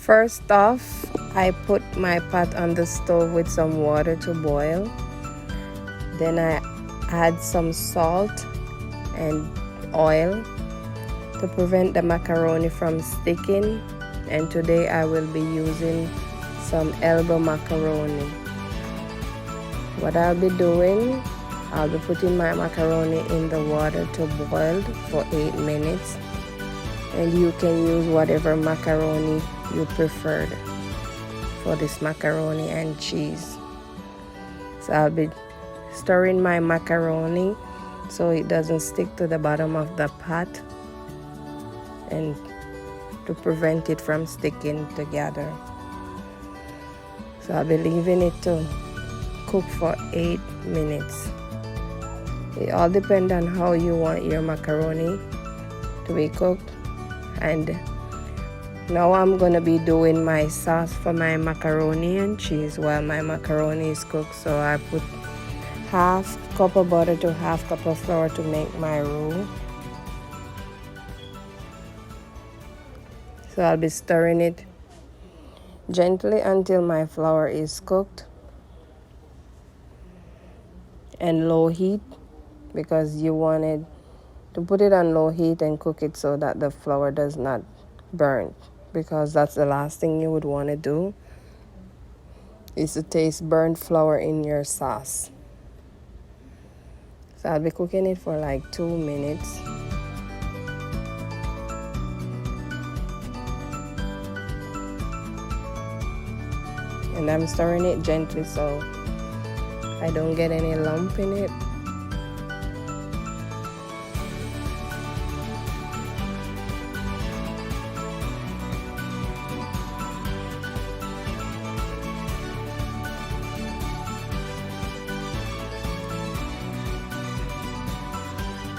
First off, I put my pot on the stove with some water to boil. Then I add some salt and oil to prevent the macaroni from sticking. And today I will be using some elbow macaroni. What I'll be doing, I'll be putting my macaroni in the water to boil for 8 minutes. And you can use whatever macaroni you preferred for this macaroni and cheese. So I'll be stirring my macaroni so it doesn't stick to the bottom of the pot and to prevent it from sticking together. So I'll be leaving it to cook for 8 minutes. It all depends on how you want your macaroni to be cooked. And now I'm gonna be doing my sauce for my macaroni and cheese while my macaroni is cooked. So I put half cup of butter to half cup of flour to make my roux. So I'll be stirring it gently until my flour is cooked and low heat, because you wanted to put it on low heat and cook it so that the flour does not burn, because that's the last thing you would want to do, is to taste burnt flour in your sauce. So I'll be cooking it for like 2 minutes. And I'm stirring it gently so I don't get any lump in it.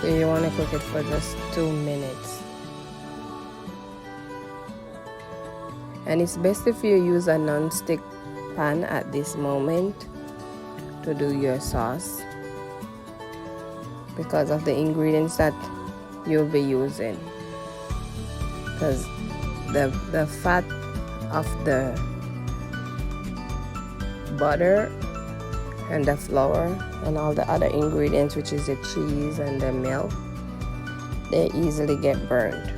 So you want to cook it for just 2 minutes. And it's best if you use a non-stick pan at this moment to do your sauce, because of the ingredients that you'll be using. Because the fat of the butter and the flour and all the other ingredients, which is the cheese and the milk, they easily get burned.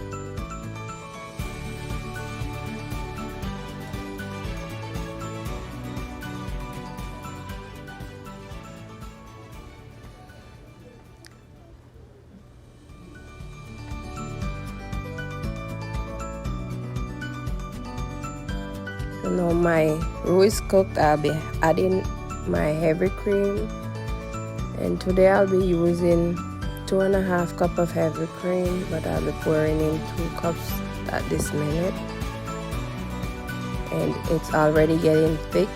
So now my roux is cooked. I'll be adding my heavy cream, and today I'll be using 2.5 cups of heavy cream, but I'll be pouring in 2 cups at this minute. And it's already getting thick,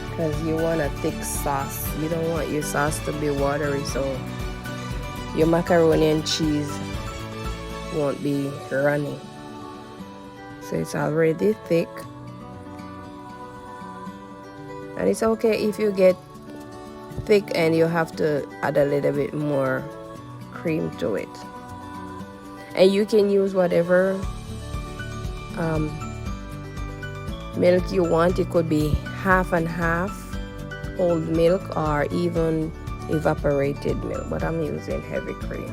because you want a thick sauce. You don't want your sauce to be watery, so your macaroni and cheese won't be runny. So it's already thick. And it's okay if you get thick and you have to add a little bit more cream to it. And you can use whatever milk you want. It could be half and half whole milk or even evaporated milk, but I'm using heavy cream.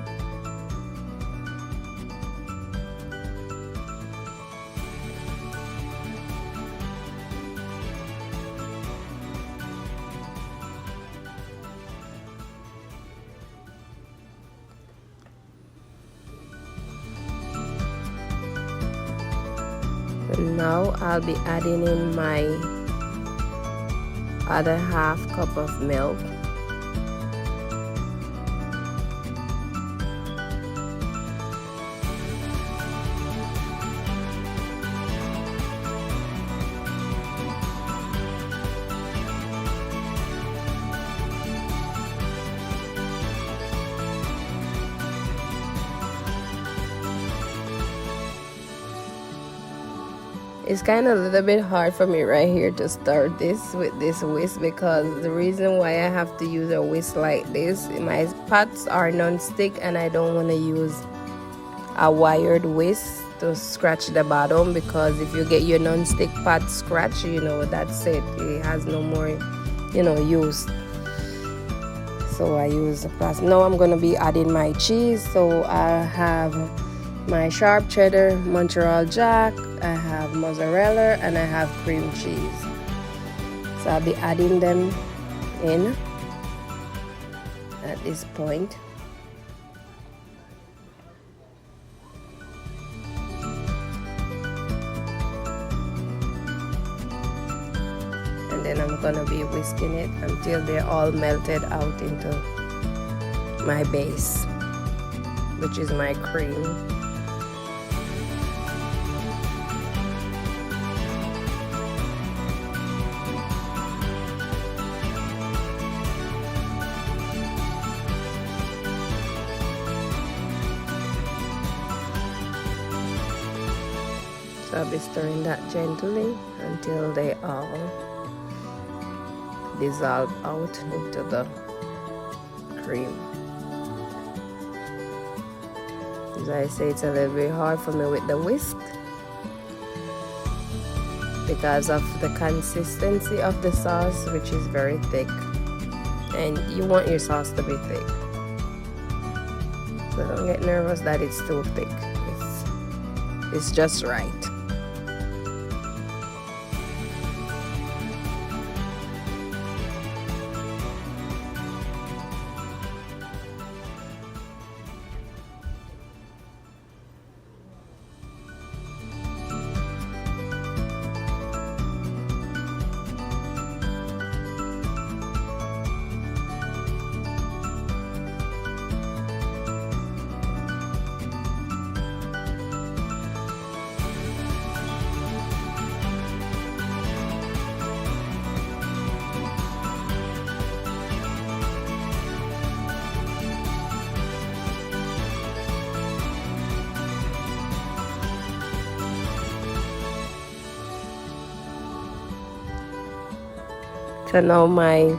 And now I'll be adding in my other half cup of milk. It's kind of a little bit hard for me right here to start this with this whisk, because the reason why I have to use a whisk like this, my pots are non-stick and I don't want to use a wired whisk to scratch the bottom, because if you get your non-stick pot scratch, you know, that's it. It has no more, you know, use. So I use a plastic. Now I'm gonna be adding my cheese. So I have my sharp cheddar, Montreal Jack, I have mozzarella, and I have cream cheese. So I'll be adding them in at this point. And then I'm gonna be whisking it until they're all melted out into my base, which is my cream. So I'll be stirring that gently until they all dissolve out into the cream. As I say, it's a little bit hard for me with the whisk because of the consistency of the sauce, which is very thick, and you want your sauce to be thick. So don't get nervous that it's too thick. It's just right. So now my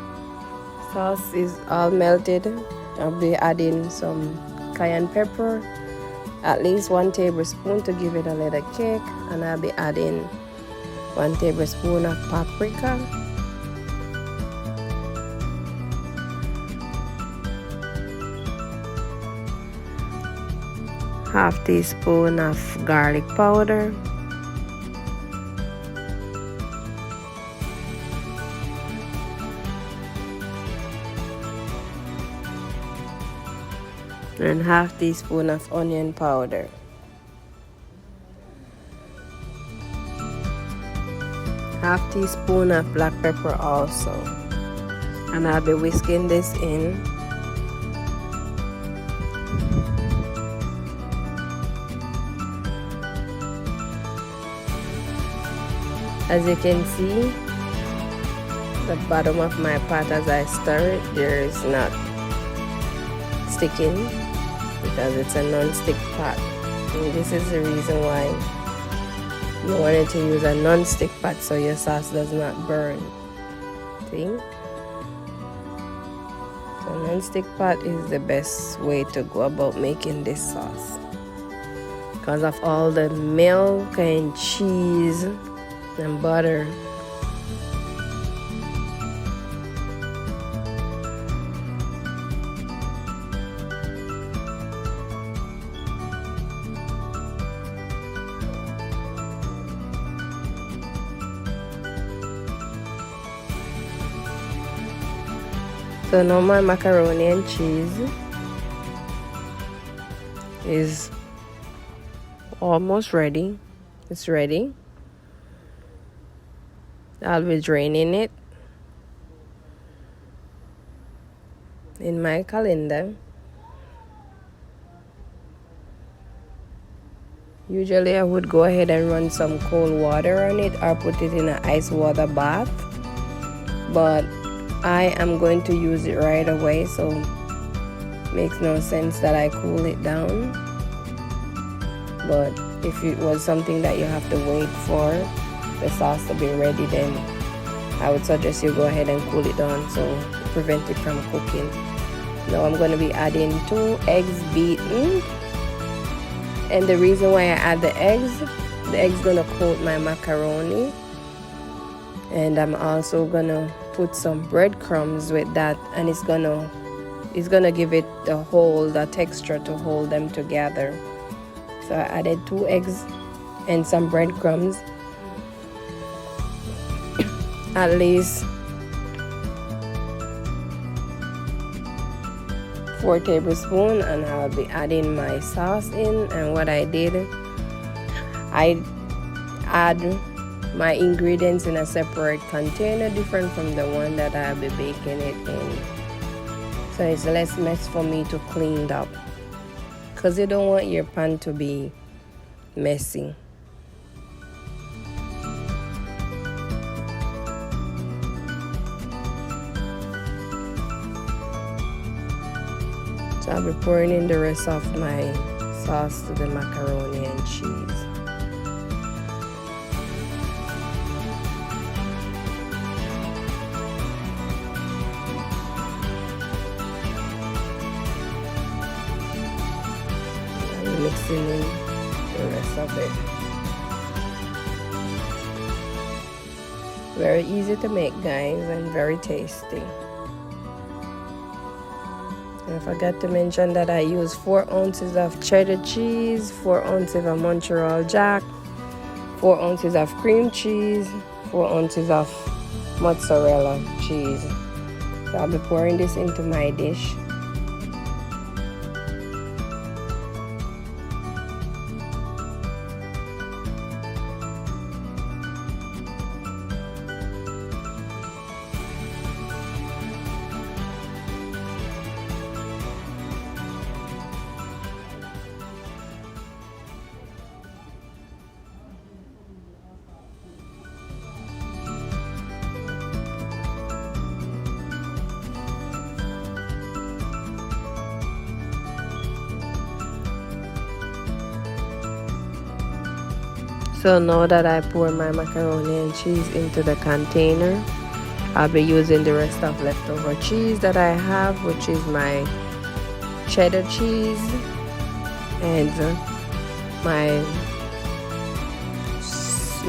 sauce is all melted. I'll be adding some cayenne pepper, at least 1 tablespoon to give it a little kick, and I'll be adding 1 tablespoon of paprika, half teaspoon of garlic powder, and half teaspoon of onion powder. Half teaspoon of black pepper also. And I'll be whisking this in. As you can see, the bottom of my pot as I stir it, there is not sticking because it's a non-stick pot. And this is the reason why you wanted to use a non-stick pot, so your sauce does not burn. See? So non-stick pot is the best way to go about making this sauce because of all the milk and cheese and butter. So now my macaroni and cheese is almost ready. It's ready. I'll be draining it in my calendar. Usually I would go ahead and run some cold water on it or put it in an ice water bath, but I am going to use it right away, so it makes no sense that I cool it down. But if it was something that you have to wait for the sauce to be ready, then I would suggest you go ahead and cool it down so prevent it from cooking. Now I'm going to be adding 2 eggs beaten And the reason why I add the eggs gonna coat my macaroni, and I'm also gonna put some breadcrumbs with that, and it's gonna give it the texture to hold them together. So I added 2 eggs and some breadcrumbs, at least 4 tablespoons, and I'll be adding my sauce in. And what I did, I add my ingredients in a separate container, different from the one that I'll be baking it in, so it's less mess for me to clean up, because you don't want your pan to be messy. So I'll be pouring in the rest of my sauce to the macaroni and cheese. I'm mixing in the rest of it. Very easy to make, guys, and very tasty. I forgot to mention that I use 4 ounces of cheddar cheese, 4 ounces of Montreal Jack, 4 ounces of cream cheese, 4 ounces of mozzarella cheese. So I'll be pouring this into my dish. So now that I pour my macaroni and cheese into the container, I'll be using the rest of leftover cheese that I have, which is my cheddar cheese and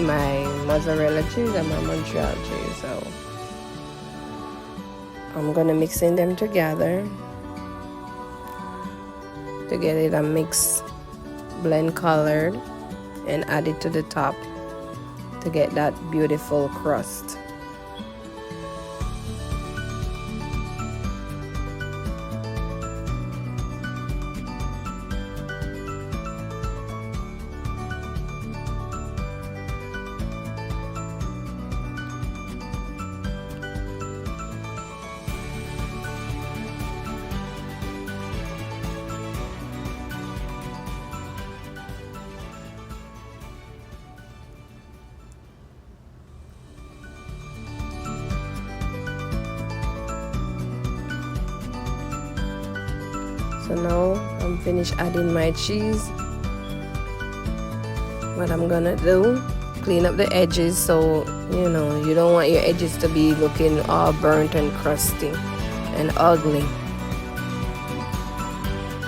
my mozzarella cheese and my Montreal cheese. So I'm gonna mixing them together to get it a mix blend colored, and add it to the top to get that beautiful crust. So now I'm finished adding my cheese. What I'm gonna do, clean up the edges, so you know you don't want your edges to be looking all burnt and crusty and ugly.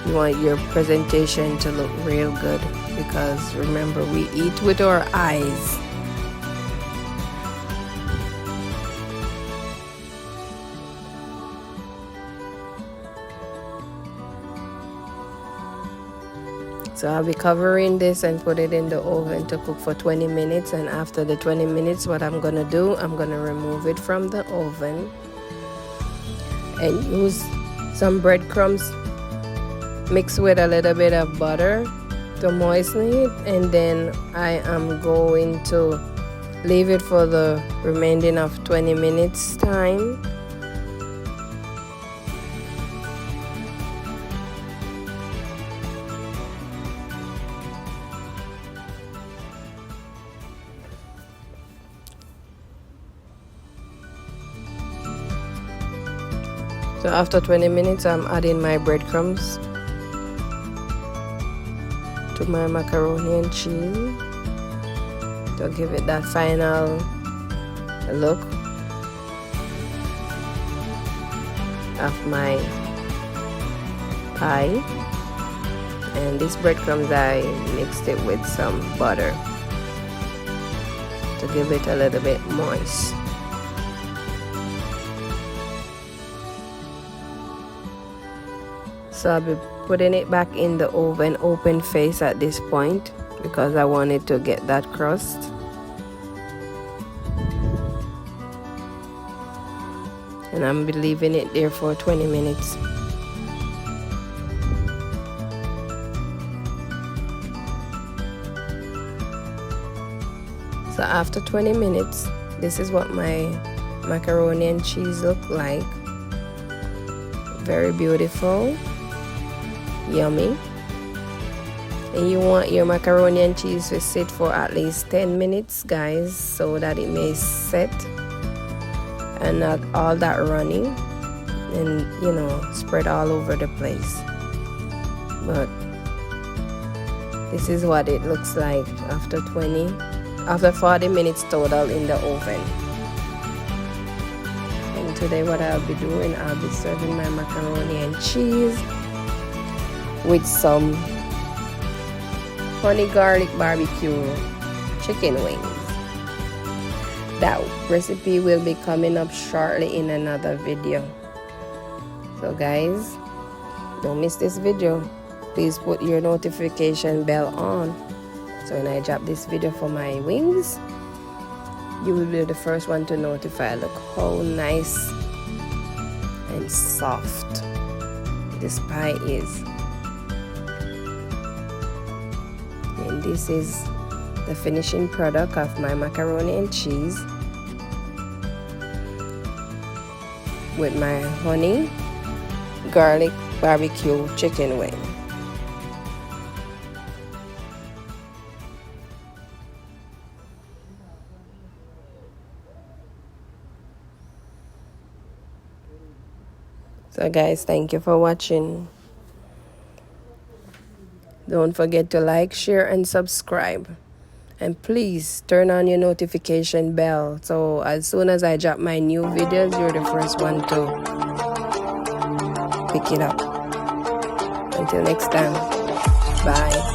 You want your presentation to look real good, because remember, we eat with our eyes. So I'll be covering this and put it in the oven to cook for 20 minutes. And after the 20 minutes, what I'm gonna do, I'm gonna remove it from the oven and use some breadcrumbs mixed with a little bit of butter to moisten it. And then I am going to leave it for the remaining of 20 minutes time. So after 20 minutes, I'm adding my breadcrumbs to my macaroni and cheese to give it that final look of my pie. And this breadcrumbs, I mixed it with some butter to give it a little bit moist. So I'll be putting it back in the oven open face at this point because I want it to get that crust. And I'm leaving it there for 20 minutes. So after 20 minutes, this is what my macaroni and cheese look like. Very beautiful, yummy. And you want your macaroni and cheese to sit for at least 10 minutes, guys, so that it may set and not all that running and, you know, spread all over the place. But this is what it looks like after 40 minutes total in the oven. And today what I'll be doing, I'll be serving my macaroni and cheese with some honey garlic barbecue chicken wings. That recipe will be coming up shortly in another video. So guys, don't miss this video. Please put your notification bell on, so when I drop this video for my wings, you will be the first one to notify. Look how nice and soft this pie is. And this is the finishing product of my macaroni and cheese with my honey garlic barbecue chicken wing. So guys, thank you for watching. Don't forget to like, share, and subscribe. And please turn on your notification bell, so as soon as I drop my new videos, you're the first one to pick it up. Until next time, bye.